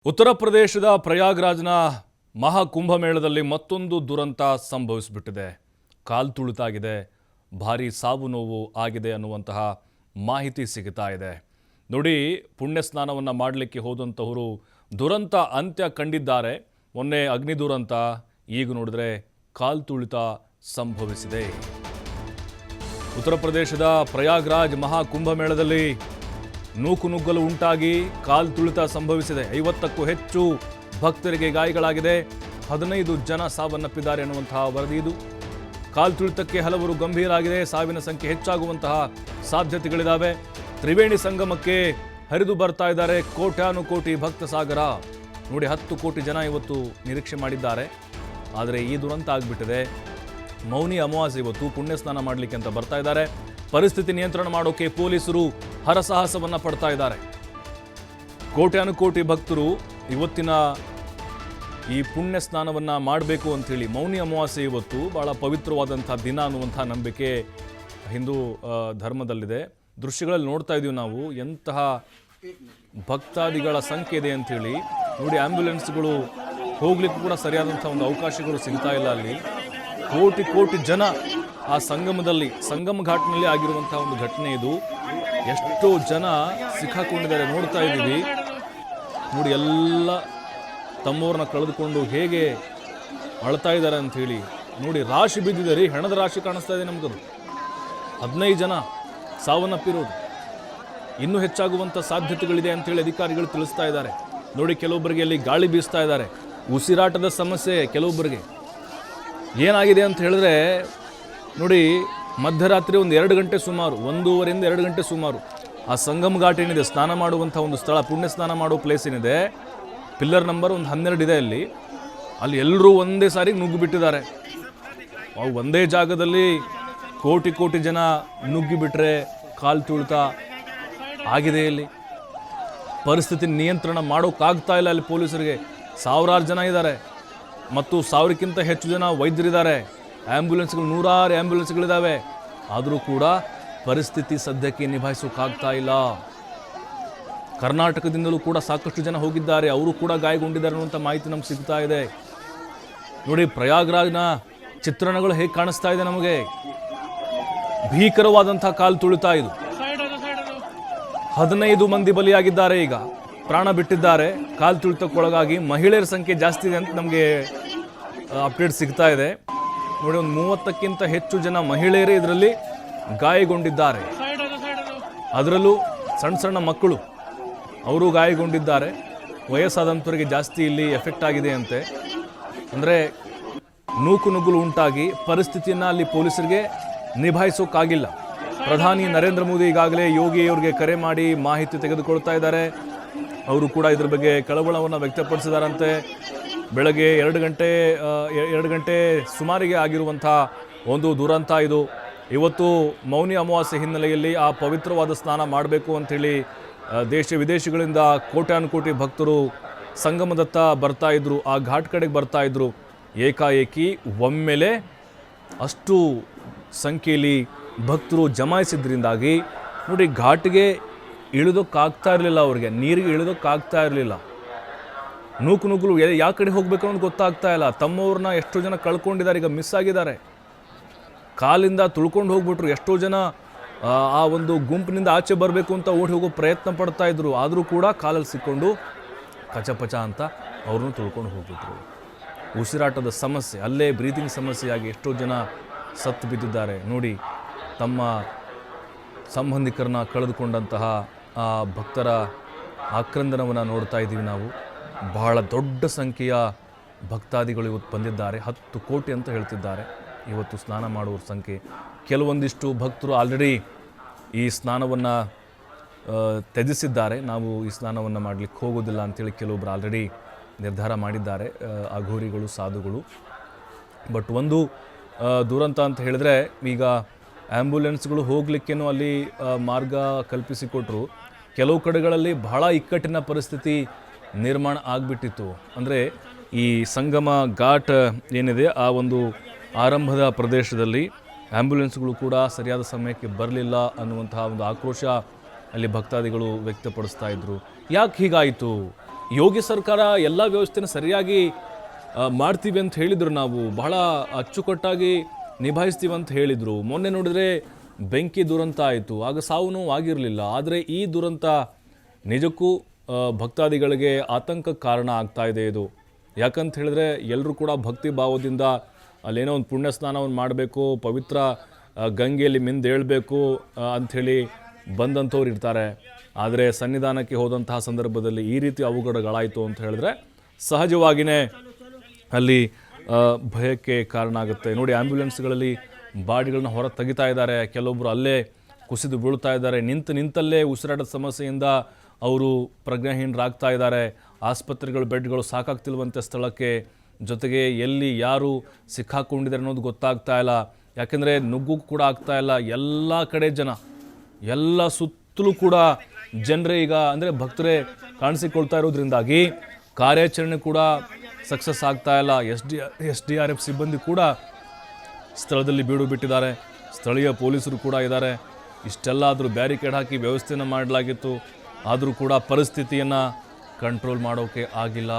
ಉತ್ತರ ಪ್ರದೇಶದ ಪ್ರಯಾಗ್ರಾಜ್ನ ಮಹಾಕುಂಭಮೇಳದಲ್ಲಿ ಮತ್ತೊಂದು ದುರಂತ ಸಂಭವಿಸಿಬಿಟ್ಟಿದೆ. ಕಾಲು ತುಳಿತಾಗಿದೆ, ಭಾರಿ ಸಾವು ನೋವು ಆಗಿದೆ ಅನ್ನುವಂತಹ ಮಾಹಿತಿ ಸಿಗ್ತಾ ಇದೆ. ನೋಡಿ, ಪುಣ್ಯ ಸ್ನಾನವನ್ನು ಮಾಡಲಿಕ್ಕೆ ಹೋದಂತಹವರು ದುರಂತ ಅಂತ್ಯ ಕಂಡಿದ್ದಾರೆ. ಮೊನ್ನೆ ಅಗ್ನಿ ದುರಂತ, ಈಗ ನೋಡಿದ್ರೆ ಕಾಲು ತುಳಿತ ಸಂಭವಿಸಿದೆ. ಉತ್ತರ ಪ್ರದೇಶದ ಪ್ರಯಾಗ್ರಾಜ್ ಮಹಾಕುಂಭಮೇಳದಲ್ಲಿ ನೂಕುನುಗ್ಗಲು ಉಂಟಾಗಿ ಕಾಲು ತುಳಿತ ಸಂಭವಿಸಿದೆ. 50ಕ್ಕೂ ಹೆಚ್ಚು ಭಕ್ತರಿಗೆ ಗಾಯಗಳಾಗಿದೆ. 15 ಜನ ಸಾವನ್ನಪ್ಪಿದ್ದಾರೆ ಅನ್ನುವಂತಹ ವರದಿ ಇದು. ಕಾಲು ತುಳಿತಕ್ಕೆ ಹಲವರು ಗಂಭೀರ ಆಗಿದೆ. ಸಾವಿನ ಸಂಖ್ಯೆ ಹೆಚ್ಚಾಗುವಂತಹ ಸಾಧ್ಯತೆಗಳಿದ್ದಾವೆ. ತ್ರಿವೇಣಿ ಸಂಗಮಕ್ಕೆ ಹರಿದು ಬರ್ತಾ ಇದ್ದಾರೆ ಕೋಟ್ಯಾನುಕೋಟಿ ಭಕ್ತ ಸಾಗರ. ನೋಡಿ, 10 ಕೋಟಿ ಜನ ಇವತ್ತು ನಿರೀಕ್ಷೆ ಮಾಡಿದ್ದಾರೆ. ಆದರೆ ಈ ದುರಂತ ಆಗಿಬಿಟ್ಟಿದೆ. ಮೌನಿ ಅಮಾವಾಸ್ಯೆ ಇವತ್ತು ಪುಣ್ಯ ಸ್ನಾನ ಮಾಡಲಿಕ್ಕೆ ಅಂತ ಬರ್ತಾ ಇದ್ದಾರೆ. ಪರಿಸ್ಥಿತಿ ನಿಯಂತ್ರಣ ಮಾಡೋಕೆ ಪೊಲೀಸರು ಹರಸಾಹಸವನ್ನು ಪಡ್ತಾ ಇದ್ದಾರೆ. ಕೋಟ್ಯಾನುಕೋಟಿ ಭಕ್ತರು ಇವತ್ತಿನ ಈ ಪುಣ್ಯ ಸ್ನಾನವನ್ನು ಮಾಡಬೇಕು ಅಂಥೇಳಿ, ಮೌನಿ ಅಮಾವಾಸ್ಯೆ ಇವತ್ತು ಭಾಳ ಪವಿತ್ರವಾದಂಥ ದಿನ ಅನ್ನುವಂಥ ನಂಬಿಕೆ ಹಿಂದೂ ಧರ್ಮದಲ್ಲಿದೆ. ದೃಶ್ಯಗಳಲ್ಲಿ ನೋಡ್ತಾ ಇದ್ದೀವಿ ನಾವು, ಎಂತಹ ಭಕ್ತಾದಿಗಳ ಸಂಖ್ಯೆ ಇದೆ ಅಂಥೇಳಿ. ನೋಡಿ, ಆ್ಯಂಬ್ಯುಲೆನ್ಸ್ಗಳು ಹೋಗ್ಲಿಕ್ಕೂ ಕೂಡ ಸರಿಯಾದಂಥ ಒಂದು ಅವಕಾಶಗಳು ಸಿಗ್ತಾ ಇಲ್ಲ. ಅಲ್ಲಿ ಕೋಟಿ ಕೋಟಿ ಜನ ಆ ಸಂಗಮ ಘಾಟ್ನಲ್ಲಿ ಆಗಿರುವಂತಹ ಒಂದು ಘಟನೆ ಇದು. ಎಷ್ಟೋ ಜನ ಸಿಕ್ಕಾಕೊಂಡಿದ್ದಾರೆ, ನೋಡ್ತಾ ಇದ್ದೀವಿ. ನೋಡಿ, ಎಲ್ಲ ತಮ್ಮವ್ರನ್ನ ಕಳೆದುಕೊಂಡು ಹೇಗೆ ಅಳ್ತಾ ಇದ್ದಾರೆ ಅಂಥೇಳಿ. ನೋಡಿ, ರಾಶಿ ಬಿದ್ದಿದೆ ರೀ, ಹೆಣದ ರಾಶಿ ಕಾಣಿಸ್ತಾ ಇದೆ ನಮಗದು. 15 ಜನ ಸಾವನ್ನಪ್ಪಿರೋದು. ಇನ್ನೂ ಹೆಚ್ಚಾಗುವಂಥ ಸಾಧ್ಯತೆಗಳಿದೆ ಅಂಥೇಳಿ ಅಧಿಕಾರಿಗಳು ತಿಳಿಸ್ತಾ ಇದ್ದಾರೆ. ನೋಡಿ, ಕೆಲವೊಬ್ಬರಿಗೆ ಅಲ್ಲಿ ಗಾಳಿ ಬೀಸ್ತಾ ಇದ್ದಾರೆ, ಉಸಿರಾಟದ ಸಮಸ್ಯೆ ಕೆಲವೊಬ್ಬರಿಗೆ. ಏನಾಗಿದೆ ಅಂತ ಹೇಳಿದ್ರೆ, ನೋಡಿ, ಮಧ್ಯರಾತ್ರಿ ಒಂದು 2 ಗಂಟೆ ಸುಮಾರು, 1:30 2 ಗಂಟೆ ಸುಮಾರು ಆ ಸಂಗಮ ಘಾಟ್ ಏನಿದೆ, ಸ್ನಾನ ಮಾಡುವಂಥ ಒಂದು ಸ್ಥಳ, ಪುಣ್ಯ ಸ್ನಾನ ಮಾಡೋ ಪ್ಲೇಸ್ ಏನಿದೆ, ಪಿಲ್ಲರ್ ನಂಬರ್ ಒಂದು 12 ಇದೆ. ಅಲ್ಲಿ ಎಲ್ಲರೂ ಒಂದೇ ಸಾರಿ ನುಗ್ಗಿಬಿಟ್ಟಿದ್ದಾರೆ. ಅವು ಒಂದೇ ಜಾಗದಲ್ಲಿ ಕೋಟಿ ಕೋಟಿ ಜನ ನುಗ್ಗಿಬಿಟ್ರೆ ಕಾಲು ತುಳಿತ ಆಗಿದೆ. ಇಲ್ಲಿ ಪರಿಸ್ಥಿತಿ ನಿಯಂತ್ರಣ ಮಾಡೋಕ್ಕಾಗ್ತಾ ಇಲ್ಲ. ಅಲ್ಲಿ ಪೊಲೀಸರಿಗೆ ಸಾವಿರಾರು ಜನ ಇದ್ದಾರೆ ಮತ್ತು 1000ಕ್ಕಿಂತ ಹೆಚ್ಚು ಜನ ವೈದ್ಯರಿದ್ದಾರೆ. ಆ್ಯಂಬ್ಯುಲೆನ್ಸ್ಗಳು, 100 ಆ್ಯಂಬ್ಯುಲೆನ್ಸ್ಗಳಿದ್ದಾವೆ. ಆದರೂ ಕೂಡ ಪರಿಸ್ಥಿತಿ ಸದ್ಯಕ್ಕೆ ನಿಭಾಯಿಸೋಕ್ಕಾಗ್ತಾ ಇಲ್ಲ. ಕರ್ನಾಟಕದಿಂದಲೂ ಕೂಡ ಸಾಕಷ್ಟು ಜನ ಹೋಗಿದ್ದಾರೆ, ಅವರು ಕೂಡ ಗಾಯಗೊಂಡಿದ್ದಾರೆ ಅನ್ನುವಂಥ ಮಾಹಿತಿ ನಮ್ಗೆ ಸಿಗ್ತಾ ಇದೆ. ನೋಡಿ, ಪ್ರಯಾಗ್ರಾಜ್ನ ಚಿತ್ರಣಗಳು ಹೇಗೆ ಕಾಣಿಸ್ತಾ ಇದೆ ನಮಗೆ. ಭೀಕರವಾದಂಥ ಕಾಲು ತುಳಿತ ಇದು. 15 ಮಂದಿ ಬಲಿಯಾಗಿದ್ದಾರೆ, ಈಗ ಪ್ರಾಣ ಬಿಟ್ಟಿದ್ದಾರೆ ಕಾಲು ತುಳಿತಕ್ಕೊಳಗಾಗಿ. ಮಹಿಳೆಯರ ಸಂಖ್ಯೆ ಜಾಸ್ತಿ ಇದೆ ಅಂತ ನಮಗೆ ಅಪ್ಡೇಟ್ ಸಿಗ್ತಾ ಇದೆ. ನೋಡಿ, ಒಂದು 30ಕ್ಕಿಂತ ಹೆಚ್ಚು ಜನ ಮಹಿಳೆಯರೇ ಇದರಲ್ಲಿ ಗಾಯಗೊಂಡಿದ್ದಾರೆ. ಅದರಲ್ಲೂ ಸಣ್ಣ ಸಣ್ಣ ಮಕ್ಕಳು, ಅವರು ಗಾಯಗೊಂಡಿದ್ದಾರೆ. ವಯಸ್ಸಾದಂಥವರಿಗೆ ಜಾಸ್ತಿ ಇಲ್ಲಿ ಎಫೆಕ್ಟ್ ಆಗಿದೆ ಅಂತೆ. ಅಂದರೆ ನೂಕುನುಗ್ಗಲು ಉಂಟಾಗಿ ಪರಿಸ್ಥಿತಿಯನ್ನು ಅಲ್ಲಿ ಪೊಲೀಸರಿಗೆ ನಿಭಾಯಿಸೋಕ್ಕಾಗಿಲ್ಲ. ಪ್ರಧಾನಿ ನರೇಂದ್ರ ಮೋದಿ ಈಗಾಗಲೇ ಯೋಗಿಯವರಿಗೆ ಕರೆ ಮಾಡಿ ಮಾಹಿತಿ ತೆಗೆದುಕೊಳ್ತಾ ಇದ್ದಾರೆ. ಅವರು ಕೂಡ ಇದ್ರ ಬಗ್ಗೆ ಕಳವಳವನ್ನು ವ್ಯಕ್ತಪಡಿಸಿದಾರಂತೆ. ಬೆಳಗ್ಗೆ 2 ಗಂಟೆ ಸುಮಾರಿಗೆ ಆಗಿರುವಂಥ ಒಂದು ದುರಂತ ಇದು. ಇವತ್ತು ಮೌನಿ ಅಮಾವಾಸ್ಯೆ ಹಿನ್ನೆಲೆಯಲ್ಲಿ ಆ ಪವಿತ್ರವಾದ ಸ್ನಾನ ಮಾಡಬೇಕು ಅಂಥೇಳಿ ದೇಶ ವಿದೇಶಗಳಿಂದ ಕೋಟ್ಯಾನುಕೋಟಿ ಭಕ್ತರು ಸಂಗಮದತ್ತ ಬರ್ತಾ ಇದ್ರು, ಆ ಘಾಟ್ ಕಡೆಗೆ ಬರ್ತಾ ಇದ್ರು. ಏಕಾಏಕಿ ಒಮ್ಮೆಲೆ ಅಷ್ಟು ಸಂಖ್ಯೆಯಲ್ಲಿ ಭಕ್ತರು ಜಮಾಯಿಸಿದ್ರಿಂದಾಗಿ ನೋಡಿ, ಘಾಟ್ಗೆ ಇಳಿದೋಕ್ಕಾಗ್ತಾ ಇರಲಿಲ್ಲ, ಅವ್ರಿಗೆ ನೀರಿಗೆ ಇಳಿದೋಕ್ಕಾಗ್ತಾ ಇರಲಿಲ್ಲ. ನೂಕುನುಗ್ಗಲು ಯಾವ ಕಡೆ ಹೋಗಬೇಕು ಅನ್ನೋದು ಗೊತ್ತಾಗ್ತಾ ಇಲ್ಲ. ತಮ್ಮವ್ರನ್ನ ಎಷ್ಟೋ ಜನ ಕಳ್ಕೊಂಡಿದ್ದಾರೆ, ಈಗ ಮಿಸ್ ಆಗಿದ್ದಾರೆ. ಕಾಲಿಂದ ತುಳ್ಕೊಂಡು ಹೋಗ್ಬಿಟ್ರು. ಎಷ್ಟೋ ಜನ ಆ ಒಂದು ಗುಂಪಿನಿಂದ ಆಚೆ ಬರಬೇಕು ಅಂತ ಓಡಿ ಹೋಗೋ ಪ್ರಯತ್ನ ಪಡ್ತಾ ಇದ್ರು. ಆದರೂ ಕೂಡ ಕಾಲಲ್ಲಿ ಸಿಕ್ಕೊಂಡು ಕಚಪಚ ಅಂತ ಅವ್ರನ್ನೂ ತುಳ್ಕೊಂಡು ಹೋಗ್ಬಿಟ್ರು. ಉಸಿರಾಟದ ಸಮಸ್ಯೆ, ಅಲ್ಲೇ ಬ್ರೀತಿಂಗ್ ಸಮಸ್ಯೆಯಾಗಿ ಎಷ್ಟೋ ಜನ ಸತ್ತು ಬಿದ್ದಿದ್ದಾರೆ. ನೋಡಿ, ತಮ್ಮ ಸಂಬಂಧಿಕರನ್ನ ಕಳೆದುಕೊಂಡಂತಹ ಆ ಭಕ್ತರ ಆಕ್ರಂದನವನ್ನು ನೋಡ್ತಾ ಇದ್ದೀವಿ ನಾವು. ಬಹಳ ದೊಡ್ಡ ಸಂಖ್ಯೆಯ ಭಕ್ತಾದಿಗಳು ಇವತ್ತು ಬಂದಿದ್ದಾರೆ. 10 ಕೋಟಿ ಅಂತ ಹೇಳ್ತಿದ್ದಾರೆ ಇವತ್ತು ಸ್ನಾನ ಮಾಡುವ ಸಂಖ್ಯೆ. ಕೆಲವೊಂದಿಷ್ಟು ಭಕ್ತರು ಆಲ್ರೆಡಿ ಈ ಸ್ನಾನವನ್ನು ತ್ಯಜಿಸಿದ್ದಾರೆ. ನಾವು ಈ ಸ್ನಾನವನ್ನು ಮಾಡಲಿಕ್ಕೆ ಹೋಗೋದಿಲ್ಲ ಅಂಥೇಳಿ ಕೆಲವೊಬ್ಬರು ಆಲ್ರೆಡಿ ನಿರ್ಧಾರ ಮಾಡಿದ್ದಾರೆ, ಅಘೋರಿಗಳು, ಸಾಧುಗಳು. ಬಟ್ ಒಂದು ದುರಂತ ಅಂತ ಹೇಳಿದ್ರೆ, ಈಗ ಆ್ಯಂಬ್ಯುಲೆನ್ಸ್ಗಳು ಹೋಗಲಿಕ್ಕೇನೋ ಅಲ್ಲಿ ಮಾರ್ಗ ಕಲ್ಪಿಸಿಕೊಟ್ರು. ಕೆಲವು ಕಡೆಗಳಲ್ಲಿ ಬಹಳ ಇಕ್ಕಟ್ಟಿನ ಪರಿಸ್ಥಿತಿ ನಿರ್ಮಾಣ ಆಗಿಬಿಟ್ಟಿತ್ತು. ಅಂದರೆ ಈ ಸಂಗಮ ಘಾಟ್ ಏನಿದೆ, ಆ ಒಂದು ಆರಂಭದ ಪ್ರದೇಶದಲ್ಲಿ ಆ್ಯಂಬ್ಯುಲೆನ್ಸ್ಗಳು ಕೂಡ ಸರಿಯಾದ ಸಮಯಕ್ಕೆ ಬರಲಿಲ್ಲ ಅನ್ನುವಂತಹ ಒಂದು ಆಕ್ರೋಶ ಅಲ್ಲಿ ಭಕ್ತಾದಿಗಳು ವ್ಯಕ್ತಪಡಿಸ್ತಾ ಇದ್ದರು. ಯಾಕೆ ಹೀಗಾಯಿತು? ಯೋಗಿ ಸರ್ಕಾರ ಎಲ್ಲ ವ್ಯವಸ್ಥೆನ ಸರಿಯಾಗಿ ಮಾಡ್ತೀವಿ ಅಂತ ಹೇಳಿದರು, ನಾವು ಬಹಳ ಅಚ್ಚುಕಟ್ಟಾಗಿ ನಿಭಾಯಿಸ್ತೀವಿ ಅಂತ ಹೇಳಿದರು. ಮೊನ್ನೆ ನೋಡಿದರೆ ಬೆಂಕಿ ದುರಂತ ಆಯಿತು, ಆಗ ಸಾವು ನೋವು ಆಗಿರಲಿಲ್ಲ. ಆದರೆ ಈ ದುರಂತ ನಿಜಕ್ಕೂ ಭಕ್ತಾದಿಗಳಿಗೆ ಆತಂಕಕ್ಕೆ ಕಾರಣ ಆಗ್ತಾ ಇದೆ ಇದು. ಯಾಕಂತ ಹೇಳಿದ್ರೆ ಎಲ್ಲರೂ ಕೂಡ ಭಕ್ತಿ ಭಾವದಿಂದ ಅಲ್ಲೇನೋ ಒಂದು ಪುಣ್ಯ ಸ್ನಾನವನ್ನು ಮಾಡಬೇಕು, ಪವಿತ್ರ ಗಂಗೆಯಲ್ಲಿ ಮಿಂದೇಳಬೇಕು ಅಂಥೇಳಿ ಬಂದಂಥವ್ರು ಇರ್ತಾರೆ. ಆದರೆ ಸನ್ನಿಧಾನಕ್ಕೆ ಹೋದಂತಹ ಸಂದರ್ಭದಲ್ಲಿ ಈ ರೀತಿ ಅವಘಡಗಳಾಯಿತು ಅಂತ ಹೇಳಿದ್ರೆ ಸಹಜವಾಗಿಯೇ ಅಲ್ಲಿ ಭಯಕ್ಕೆ ಕಾರಣ ಆಗುತ್ತೆ. ನೋಡಿ, ಆ್ಯಂಬ್ಯುಲೆನ್ಸ್ಗಳಲ್ಲಿ ಬಾಡಿಗಳನ್ನ ಹೊರ ತೆಗಿತಾ ಇದ್ದಾರೆ, ಕೆಲವೊಬ್ಬರು ಅಲ್ಲೇ ಕುಸಿದು ಬೀಳ್ತಾ ಇದ್ದಾರೆ, ನಿಂತಲ್ಲೇ ಉಸಿರಾಟದ ಸಮಸ್ಯೆಯಿಂದ ಅವರು ಪ್ರಜ್ಞಾಹೀನರಾಗ್ತಾ ಇದ್ದಾರೆ. ಆಸ್ಪತ್ರೆಗಳು ಬೆಡ್ಗಳು ಸಾಕಾಗ್ತಿಲ್ವಂತೆ ಸ್ಥಳಕ್ಕೆ. ಜೊತೆಗೆ ಎಲ್ಲಿ ಯಾರು ಸಿಕ್ಕಾಕೊಂಡಿದ್ದಾರೆ ಅನ್ನೋದು ಗೊತ್ತಾಗ್ತಾ ಇಲ್ಲ. ಯಾಕೆಂದರೆ ನುಗ್ಗು ಕೂಡ ಆಗ್ತಾ ಇಲ್ಲ. ಎಲ್ಲ ಕಡೆ ಜನ, ಎಲ್ಲ ಸುತ್ತಲೂ ಕೂಡ ಜನರೇ ಈಗ ಅಂದರೆ ಭಕ್ತರೇ ಕಾಣಿಸಿಕೊಳ್ತಾ ಇರೋದ್ರಿಂದಾಗಿ ಕಾರ್ಯಾಚರಣೆ ಕೂಡ ಸಕ್ಸಸ್ ಆಗ್ತಾ ಇಲ್ಲ. SDRF ಸಿಬ್ಬಂದಿ ಕೂಡ ಸ್ಥಳದಲ್ಲಿ ಬೀಡು ಬಿಟ್ಟಿದ್ದಾರೆ, ಸ್ಥಳೀಯ ಪೊಲೀಸರು ಕೂಡ ಇದ್ದಾರೆ. ಇಷ್ಟೆಲ್ಲ ಆದರೂ ಬ್ಯಾರಿಕೇಡ್ ಹಾಕಿ ವ್ಯವಸ್ಥೆಯನ್ನು ಮಾಡಲಾಗಿತ್ತು, ಆದರೂ ಕೂಡ ಪರಿಸ್ಥಿತಿಯನ್ನು ಕಂಟ್ರೋಲ್ ಮಾಡೋಕ್ಕೆ ಆಗಿಲ್ಲ.